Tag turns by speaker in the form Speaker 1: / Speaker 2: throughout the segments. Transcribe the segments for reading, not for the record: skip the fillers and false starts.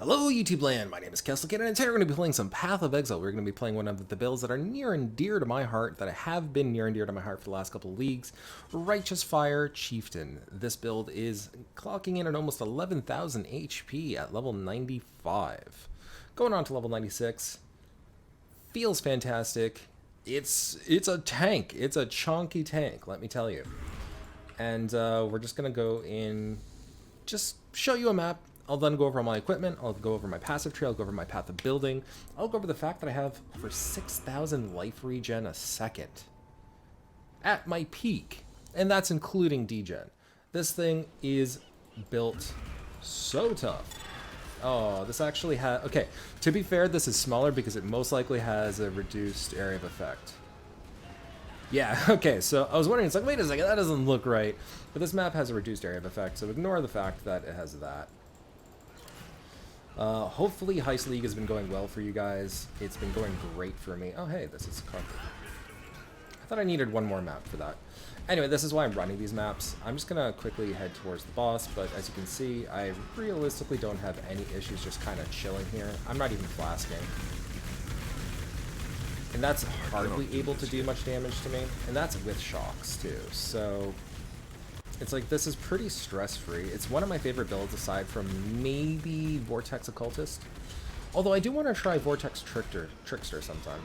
Speaker 1: Hello YouTube land, my name is Kestalkayden, and today we're going to be playing some Path of Exile. We're going to be playing one of the builds that are near and dear to my heart, that have been near and dear to my heart for the last couple of leagues. Righteous Fire Chieftain. This build is clocking in at almost 11,000 HP at level 95. Going on to level 96. Feels fantastic. It's a tank. It's a chonky tank, let me tell you. And we're just going to go in, just show you a map. I'll then go over my equipment, I'll go over my passive tree, I'll go over my path of building, I'll go over the fact that I have over 6,000 life regen a second at my peak, and that's including degen. This thing is built so tough. Oh, this actually has, okay, to be fair, this is smaller because it most likely has a reduced area of effect. Yeah, okay, so I was wondering, it's like, wait a second, that doesn't look right. But this map has a reduced area of effect, so ignore the fact that it has that. Hopefully Heist League has been going well for you guys. It's been going great for me. Oh, hey, this is carpet. I thought I needed one more map for that. Anyway, this is why I'm running these maps. I'm just going to quickly head towards the boss, but as you can see, I realistically don't have any issues just kind of chilling here. I'm not even flasking. And that's hardly able to do much damage to me. And that's with shocks, too. So it's like, this is pretty stress-free. It's one of my favorite builds aside from maybe Vortex Occultist. Although I do want to try Vortex Trickster sometime.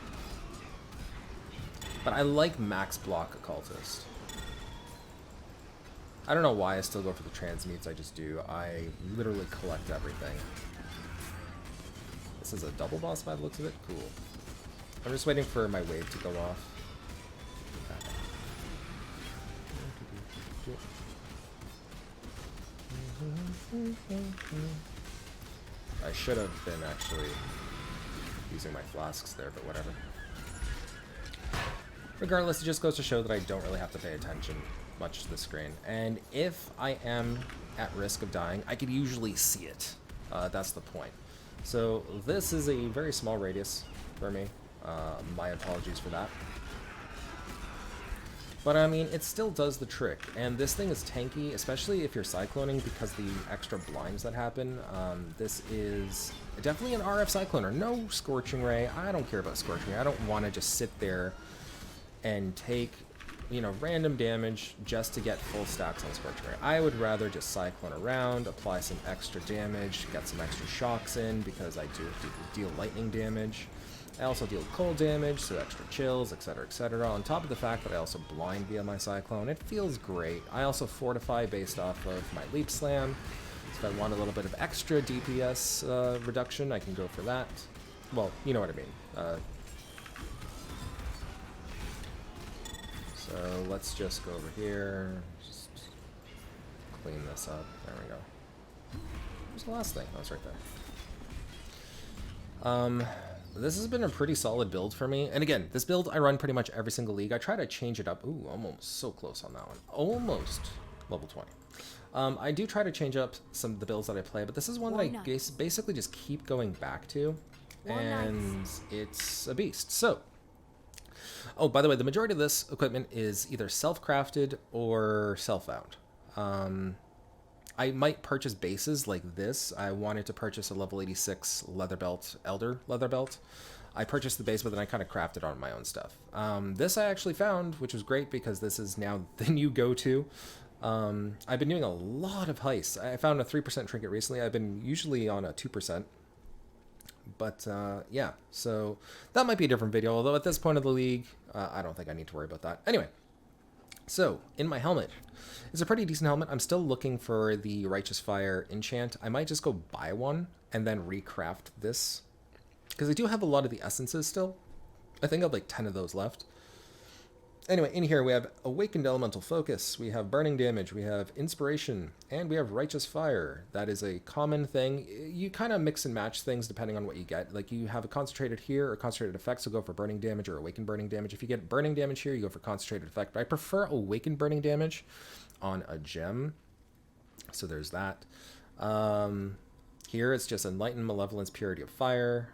Speaker 1: But I like Max Block Occultist. I don't know why I still go for the transmutes, I just do. I literally collect everything. This is a double boss by the looks of it? Cool. I'm just waiting for my wave to go off. I should have been actually using my flasks there, but whatever. Regardless, it just goes to show that I don't really have to pay attention much to the screen. And if I am at risk of dying, I could usually see it. That's the point. So this is a very small radius for me. My apologies for that. But I mean, it still does the trick, and this thing is tanky, especially if you're cycloning because the extra blinds that happen. This is definitely an RF cycloner. No Scorching Ray. I don't care about Scorching Ray. I don't want to just sit there and take, you know, random damage just to get full stacks on Scorching Ray. I would rather just cyclone around, apply some extra damage, get some extra shocks in because I do deal lightning damage. I also deal cold damage, so extra chills, etc., etc. On top of the fact that I also blind via my Cyclone, it feels great. I also fortify based off of my Leap Slam, so if I want a little bit of extra DPS reduction, I can go for that. Well, you know what I mean. So let's just go over here, just clean this up. There we go. Where's the last thing? Oh, it's right there. This has been a pretty solid build for me. And again, this build I run pretty much every single league. I try to change it up. Ooh, I'm almost so close on that one. Almost level 20. I do try to change up some of the builds that I play, but this is one that I basically just keep going back to. And it's a beast. So, oh, by the way, the majority of this equipment is either self-crafted or self-found. I might purchase bases like this. I wanted to purchase a level 86 leather belt, Elder leather belt. I purchased the base, but then I kind of crafted on my own stuff. This I actually found, which was great because this is now the new go-to. I've been doing a lot of heists. I found a 3% trinket recently. I've been usually on a 2%. But yeah, so that might be a different video, although at this point of the league, I don't think I need to worry about that. Anyway. So, in my helmet, it's a pretty decent helmet. I'm still looking for the Righteous Fire enchant. I might just go buy one and then recraft this, because I do have a lot of the essences still. I think I have like 10 of those left. Anyway, in here we have Awakened Elemental Focus, we have Burning Damage, we have Inspiration, and we have Righteous Fire. That is a common thing. You kind of mix and match things depending on what you get. Like you have a Concentrated here or Concentrated Effect, so go for Burning Damage or Awakened Burning Damage. If you get Burning Damage here, you go for Concentrated Effect. But I prefer Awakened Burning Damage on a gem. So there's that. Here it's just Enlighten, Malevolence, Purity of Fire.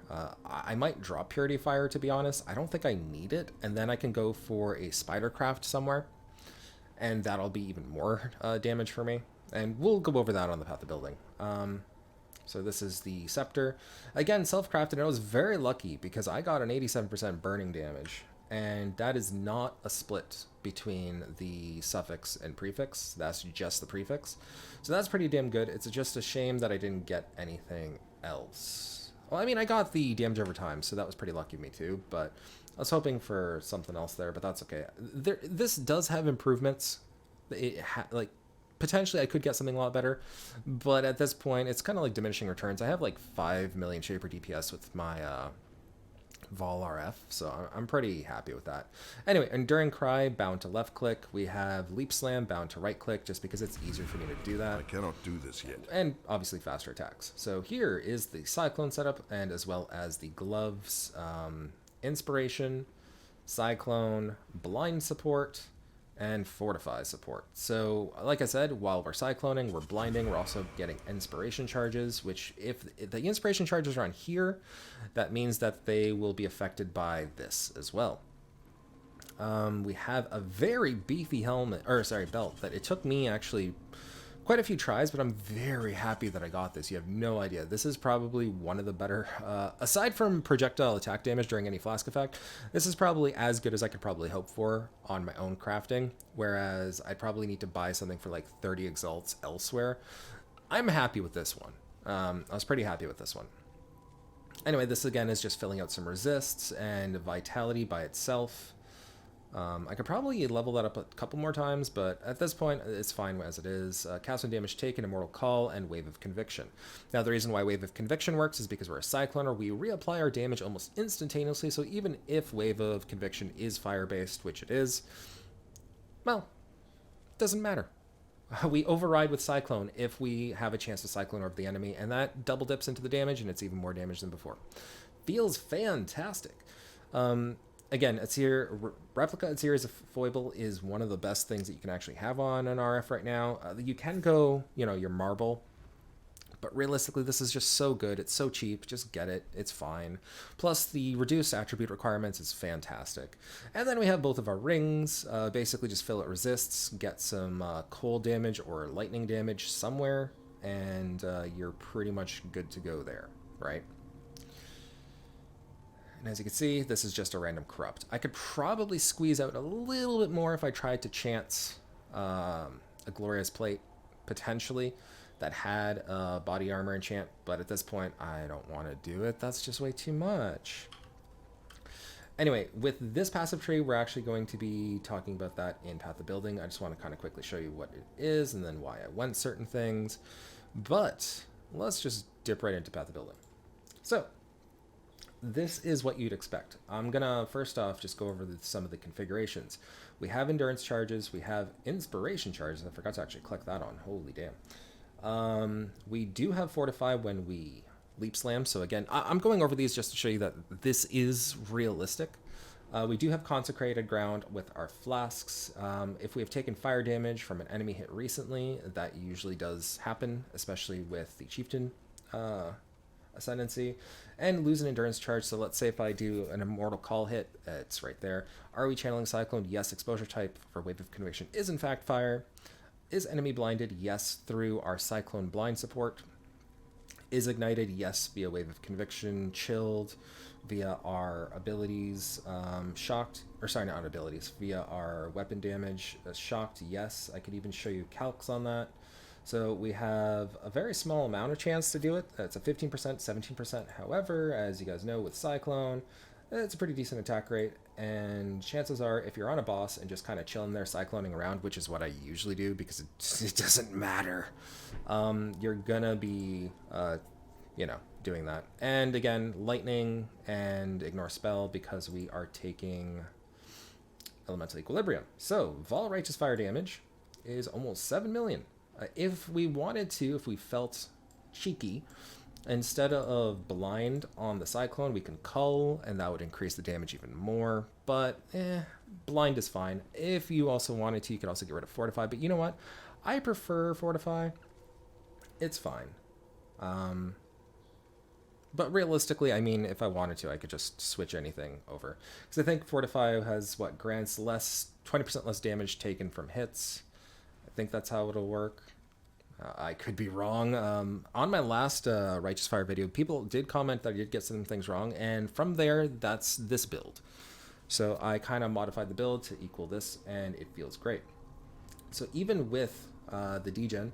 Speaker 1: I might drop Purity of Fire, to be honest. I don't think I need it. And then I can go for a Spidercraft somewhere. And that'll be even more damage for me. And we'll go over that on the Path of Building. So this is the Scepter. Again, self-crafted, and I was very lucky because I got an 87% burning damage. And that is not a split between the suffix and prefix. That's just the prefix. So that's pretty damn good. It's just a shame that I didn't get anything else. Well, I mean, I got the damage over time, so that was pretty lucky of me too. But I was hoping for something else there, but that's okay. This does have improvements. Like, potentially I could get something a lot better, but at this point, it's kind of like diminishing returns. I have like 5 million Shaper DPS with my Vol RF, so I'm pretty happy with that. Anyway, Enduring Cry, bound to left click. We have Leap Slam, bound to right click, just because it's easier for me to do that.
Speaker 2: I cannot do this yet.
Speaker 1: And obviously faster attacks. So here is the Cyclone setup, and as well as the gloves, Inspiration, Cyclone, Blind support, and Fortify support. So, like I said, while we're cycloning, we're blinding, we're also getting inspiration charges, which if the inspiration charges are on here, that means that they will be affected by this as well. We have a very beefy belt that it took me actually quite a few tries, but I'm very happy that I got this. You have no idea. This is probably one of the better, aside from projectile attack damage during any flask effect, this is probably as good as I could probably hope for on my own crafting, whereas I'd probably need to buy something for like 30 exalts elsewhere. I'm happy with this one. I was pretty happy with this one. Anyway, this again is just filling out some resists and vitality by itself. I could probably level that up a couple more times, but at this point, it's fine as it is. Cast when damage taken, Immortal Call, and Wave of Conviction. Now, the reason why Wave of Conviction works is because we're a Cycloner. We reapply our damage almost instantaneously, so even if Wave of Conviction is fire-based, which it is, well, doesn't matter. We override with Cyclone if we have a chance to Cyclone Orb the enemy, and that double dips into the damage, and it's even more damage than before. Feels fantastic. Again, Replica Atzir as a foible is one of the best things that you can actually have on an RF right now. You can go, your marble, but realistically, this is just so good. It's so cheap. Just get it. It's fine. Plus, the reduced attribute requirements is fantastic. And then we have both of our rings. Basically, just fill it resists, get some cold damage or lightning damage somewhere, and you're pretty much good to go there, right? And as you can see, this is just a random corrupt. I could probably squeeze out a little bit more if I tried to chance a Glorious Plate, potentially, that had body armor enchant, but at this point, I don't want to do it. That's just way too much. Anyway, with this passive tree, we're actually going to be talking about that in Path of Building. I just want to kind of quickly show you what it is and then why I went certain things. But let's just dip right into Path of Building. So, this is what you'd expect. I'm gonna first off just go over some of the configurations. We have endurance charges, we have inspiration charges. I forgot to actually click that on. Holy damn. We do have fortify when we leap slam. So again, I'm going over these just to show you that this is realistic. We do have consecrated ground with our flasks. If we have taken fire damage from an enemy hit recently, that usually does happen, especially with the Chieftain ascendancy, and lose an endurance charge. So let's say if I do an Immortal Call hit, it's right there. Are we channeling Cyclone? Yes. Exposure type for Wave of Conviction is in fact fire. Is enemy blinded? Yes, through our Cyclone blind support. Is ignited? Yes, via Wave of Conviction. Chilled via our abilities. Shocked, or sorry, not abilities, via our weapon damage. Shocked? Yes. I could even show you calcs on that. So we have a very small amount of chance to do it. It's a 15%, 17%. However, as you guys know, with Cyclone, it's a pretty decent attack rate. And chances are, if you're on a boss and just kind of chilling there, cycloning around, which is what I usually do because it doesn't matter, you're gonna be, doing that. And again, lightning and ignore spell because we are taking elemental equilibrium. So Vol righteous fire damage is almost 7 million. If we wanted to, if we felt cheeky, instead of blind on the Cyclone, we can cull, and that would increase the damage even more. But, blind is fine. If you also wanted to, you could also get rid of fortify. But you know what? I prefer fortify. It's fine. But realistically, I mean, if I wanted to, I could just switch anything over. Because I think fortify has, grants 20% less damage taken from hits. I think that's how it'll work. I could be wrong. On my last Righteous Fire video, people did comment that I did get some things wrong, and from there, that's this build. So I kind of modified the build to equal this, and it feels great. So even with the degen,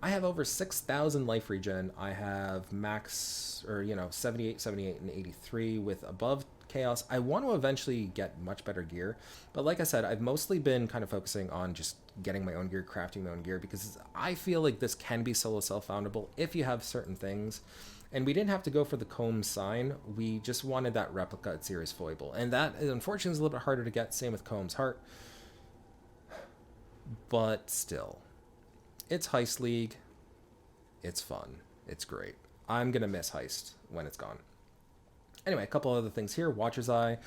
Speaker 1: I have over 6,000 life regen. I have max, or 78, 78, and 83 with above chaos. I want to eventually get much better gear, but like I said, I've mostly been kind of focusing on just getting my own gear, crafting my own gear, because I feel like this can be solo self-foundable if you have certain things. And we didn't have to go for the comb sign. We just wanted that replica at Serious Foible. And that, unfortunately, is a little bit harder to get. Same with Comb's Heart. But still, it's Heist League. It's fun. It's great. I'm going to miss Heist when it's gone. Anyway, a couple other things here. Watcher's Eye.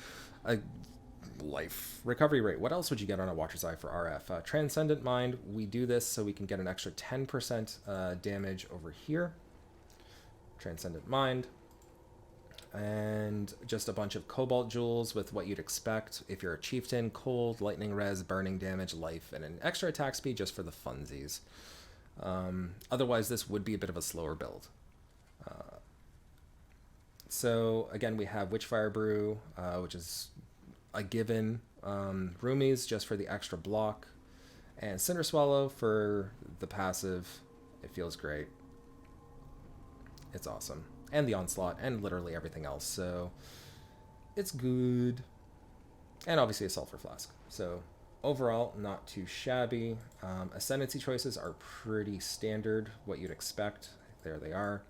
Speaker 1: Life recovery rate. What else would you get on a Watcher's Eye for RF? Transcendent Mind. We do this so we can get an extra 10% damage over here. Transcendent Mind, and just a bunch of Cobalt Jewels with what you'd expect if you're a Chieftain: cold, lightning res, burning damage, life, and an extra attack speed just for the funsies. Otherwise, this would be a bit of a slower build. So again, we have Witchfire Brew, which is a given. Roomies just for the extra block, and Cinder Swallow for the passive. It feels great. It's awesome. And the Onslaught, and literally everything else. So it's good. And obviously a Sulfur Flask. So overall, not too shabby. Ascendancy choices are pretty standard, what you'd expect. There they are.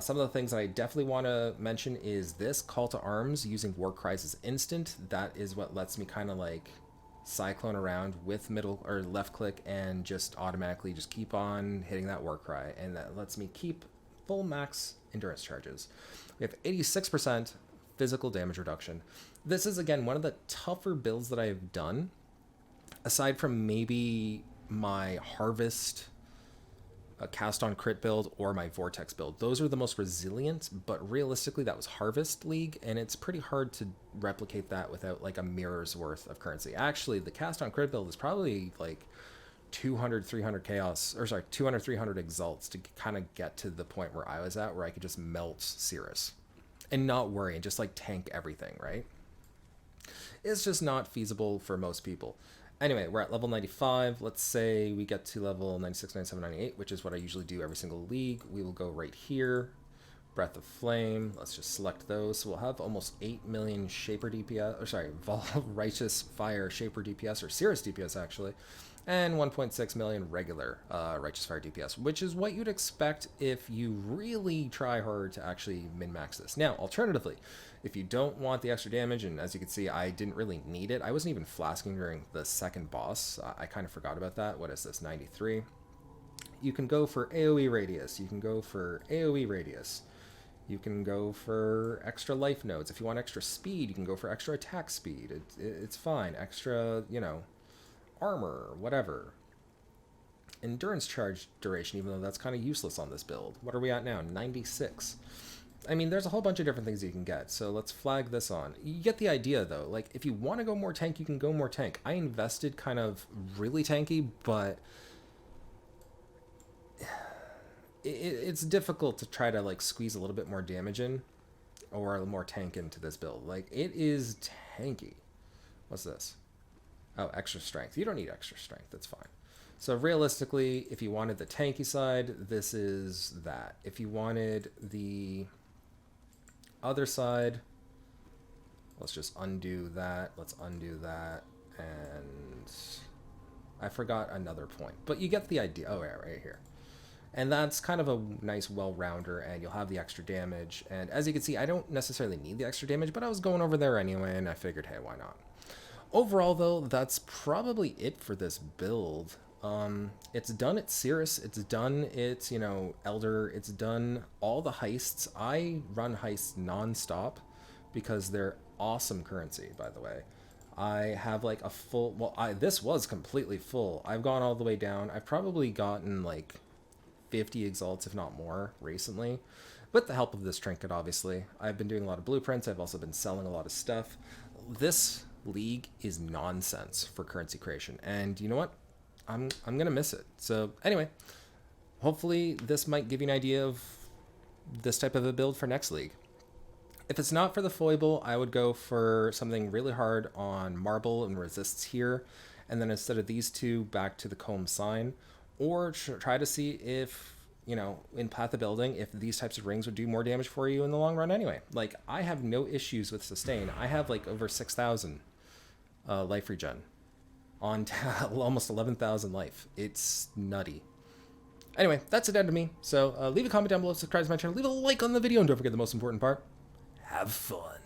Speaker 1: Some of the things I definitely want to mention is this Call to Arms using War Cries as instant. That is what lets me kind of like Cyclone around with middle or left click and just automatically just keep on hitting that War Cry, and that lets me keep full max endurance charges. We have 86% physical damage reduction. This is again one of the tougher builds that I've done, aside from maybe my Harvest cast on crit build or my Vortex build. Those are the most resilient, but realistically that was Harvest League, and it's pretty hard to replicate that without like a mirror's worth of currency. Actually, the cast on crit build is probably like 200, 300 chaos, or sorry, 200, 300 exalts to kind of get to the point where I was at, where I could just melt Cirrus and not worry and just like tank everything, right? It's just not feasible for most people. Anyway, we're at level 95. Let's say we get to level 96, 97, 98, which is what I usually do every single league. We will go right here. Breath of Flame. Let's just select those. So we'll have almost 8 million Shaper DPS, or sorry, Righteous Fire Shaper DPS, or Cirrus DPS actually, and 1.6 million regular Righteous Fire DPS, which is what you'd expect if you really try hard to actually min-max this. Now, alternatively, if you don't want the extra damage, and as you can see, I didn't really need it. I wasn't even flasking during the second boss. I kind of forgot about that. What is this, 93? You can go for AoE radius. You can go for AoE radius. You can go for extra life nodes. If you want extra speed, you can go for extra attack speed. It's fine. Extra, armor, whatever. Endurance charge duration, even though that's kind of useless on this build. What are we at now? 96. I mean, there's a whole bunch of different things you can get, so let's flag this on. You get the idea, though. Like, if you want to go more tank, you can go more tank. I invested kind of really tanky, but it's difficult to try to, like, squeeze a little bit more damage in or more tank into this build. Like, it is tanky. What's this? Oh, extra strength. You don't need extra strength. That's fine. So realistically, if you wanted the tanky side, this is that. If you wanted the other side, let's just undo that. Let's undo that. And I forgot another point, but you get the idea. Oh, yeah, right here. And that's kind of a nice well-rounder, and you'll have the extra damage. And as you can see, I don't necessarily need the extra damage, but I was going over there anyway, and I figured, hey, why not? Overall, though, that's probably it for this build. It's done its Cirrus, it's done its, Elder, it's done all the heists. I run heists non-stop because they're awesome currency, by the way. I have like a full, this was completely full. I've gone all the way down. I've probably gotten like 50 exalts, if not more, recently, with the help of this trinket, obviously. I've been doing a lot of blueprints. I've also been selling a lot of stuff. This league is nonsense for currency creation, and you know what? I'm gonna miss it. So anyway, hopefully this might give you an idea of this type of a build for next league. If it's not for the foible, I would go for something really hard on marble and resists here, and then instead of these two, back to the comb sign, or try to see if, you know, in Path of Building, if these types of rings would do more damage for you in the long run anyway. Like, I have no issues with sustain. I have like over 6,000 life regen on almost 11,000 life. It's nutty. Anyway, that's it end of me. So leave a comment down below, subscribe to my channel, leave a like on the video, and don't forget the most important part. Have fun.